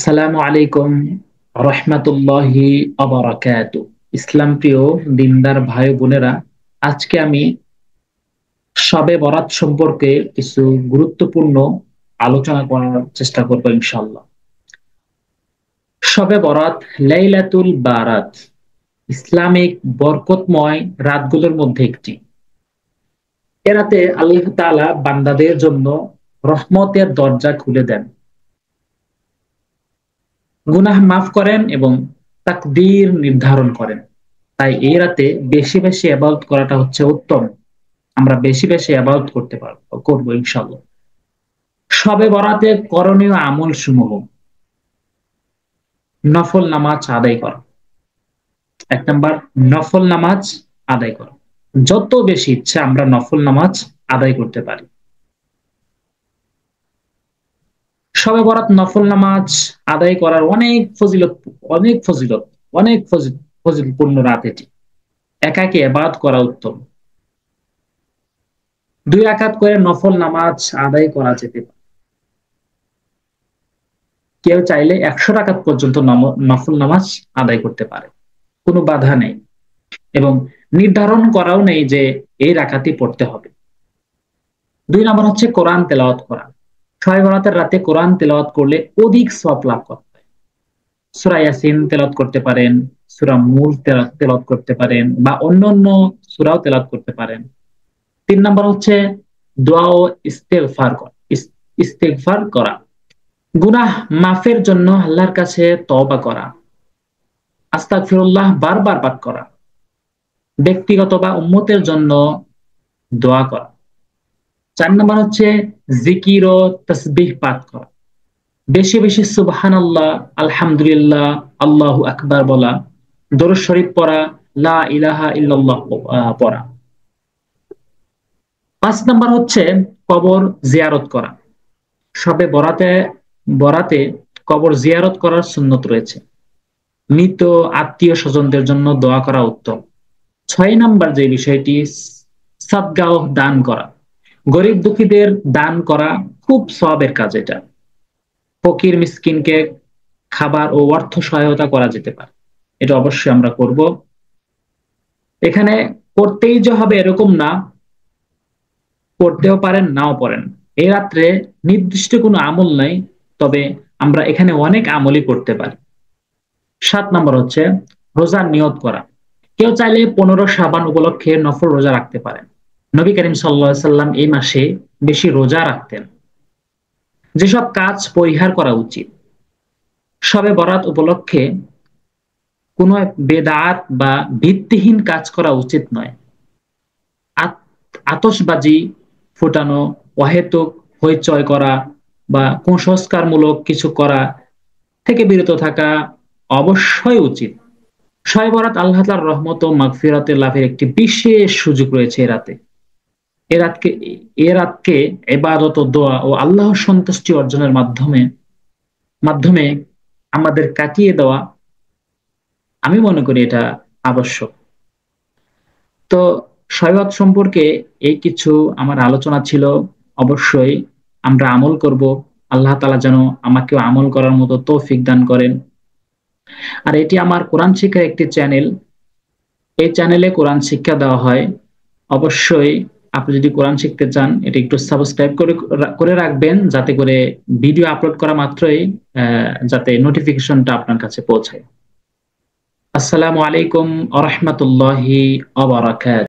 আসসালামু আলাইকুম রহমতুল্লাহি আবারাকাতু। ইসলাম প্রিয় দিনদার ভাই বোনেরা, আজকে আমি শবে বরাত সম্পর্কে কিছু গুরুত্বপূর্ণ আলোচনা করার চেষ্টা করব ইনশাআল্লাহ। শবে বরাত লাইলাতুল বারাত ইসলামিক বরকতময় রাতগুলোর মধ্যে একটি। এ রাতে আল্লাহ তাআলা বান্দাদের জন্য রহমতের দরজা খুলে দেন, গুনাহ মাফ করেন এবং তাকদীর নির্ধারণ করেন। তাই এই রাতে বেশি বেশি ইবাদত করাটা হচ্ছে উত্তম। আমরা বেশি বেশি ইবাদত করবো ইনশাআল্লাহ। শবে বরাতে করণীয় আমল সমূহ: নফল নামাজ আদায় করা। 1 নাম্বার, নফল নামাজ আদায় করা। যত বেশি ইচ্ছা আমরা নফল নামাজ আদায় করতে পারি। শবে বরাত নফল নামাজ আদায় করার অনেক ফজিলত, অনেক ফজিলত, অনেক ফজিলতপূর্ণ রাত এটি। একাকী ইবাদত করা উত্তম। 2 রাকাত করে নফল নামাজ আদায় করা যেতে পারে। কেউ চাইলে 100 রাকাত পর্যন্ত নফল নামাজ আদায় করতে পারে, কোনো বাধা নেই এবং নির্ধারণ করাও নেই যে এই রাকাতই পড়তে হবে। 2 নাম্বার হচ্ছে কোরআন তেলাওয়াত করা। শবে বরাতের রাতে কোরআন তেলাওয়াত করলে অধিক সওয়াব লাভ করা যায়। সূরা ইয়াসিন তেলাওয়াত করতে পারেন, সূরা মুলক তেলাওয়াত করতে পারেন বা অন্যান্য সূরাও তেলাওয়াত করতে পারেন। 3 নাম্বার হচ্ছে দোয়া ও ইস্তেগফার করা। গুনাহ মাফের জন্য আল্লাহর কাছে তওবা করা, আস্তাগফিরুল্লাহ বারবার পাঠ করা, ব্যক্তিগত বা উম্মতের জন্য দোয়া করা। 4 নাম্বার হচ্ছে জিকির ও তাসবিহ পাঠ করা, বেশি বেশি সুবহানাল্লাহ, আলহামদুলিল্লাহ, আল্লাহু আকবার বলা, দরুদ শরীফ পড়া, লা ইলাহা ইল্লাল্লাহ পড়া। 5 নাম্বার হচ্ছে কবর জিয়ারত করা। শবে বরাতে কবর জিয়ারত করার সুন্নত রয়েছে। মৃত আত্মীয় স্বজনদের জন্য দোয়া করা উত্তম। 6 নাম্বার যে বিষয়টি, সাদকা ও দান করা। গরিব দুঃখীদের দান করা খুব সওয়াবের কাজ। এটা ফকির মিসকিনকে খাবার ও অর্থ সহায়তা করা যেতে পারে, এটা অবশ্যই আমরা করব। এখানে করতেই যে হবে এরকম না, করতেও পারেন নাও পারেন। এই রাত্রে নির্দিষ্ট কোনো আমল নাই, তবে আমরা এখানে অনেক আমলই করতে পারি। 7 নাম্বার হচ্ছে রোজার নিয়ত করা। কেউ চাইলে 15 শাবান উপলক্ষে নফল রোজা রাখতে পারেন। নবী করিম সাল্লাল্লাহু আলাইহি সাল্লাম এই মাসে বেশি রোজা রাখতেন। যেসব কাজ পরিহার করা উচিত: শবে বরাত উপলক্ষে কোনো বেদাত বা ভিত্তিহীন কাজ করা উচিত নয়। আতশবাজি ফোটানো, অহেতুক হইচই করা বা কুসংস্কারমূলক কিছু করা থেকে বিরত থাকা অবশ্যই উচিত। শবে বরাত আল্লাহ তাআলার রহমত ও মাগফিরাতের লাভের একটি বিশেষ সুযোগ রয়েছে এ রাতে। এ রাতকে ইবাদত ও দোয়া ও আল্লাহর সন্তুষ্টি অর্জনের মাধ্যমে আমাদের কাটিয়ে দেওয়া, আমি মনে করি এটা আবশ্যক। তো শবে বরাত সম্পর্কে এই কিছু আমার আলোচনা ছিল। অবশ্যই আমরা আমল করব। আল্লাহ তাআলা যেন আমাকেও আমল করার মতো তৌফিক দান করেন। আর এটি আমার কোরআন শিক্ষার একটি চ্যানেল। এই চ্যানেলে কোরআন শিক্ষা দেওয়া হয়। অবশ্যই আপনি যদি কোরআন শিখতে চান, এটা একটু সাবস্ক্রাইব করে রাখবেন, যাতে করে ভিডিও আপলোড করা মাত্রই যাতে নোটিফিকেশনটা আপনার কাছে পৌঁছায়। আসসালামু আলাইকুম ওয়া রাহমাতুল্লাহি ওয়া বারাকাতুহু।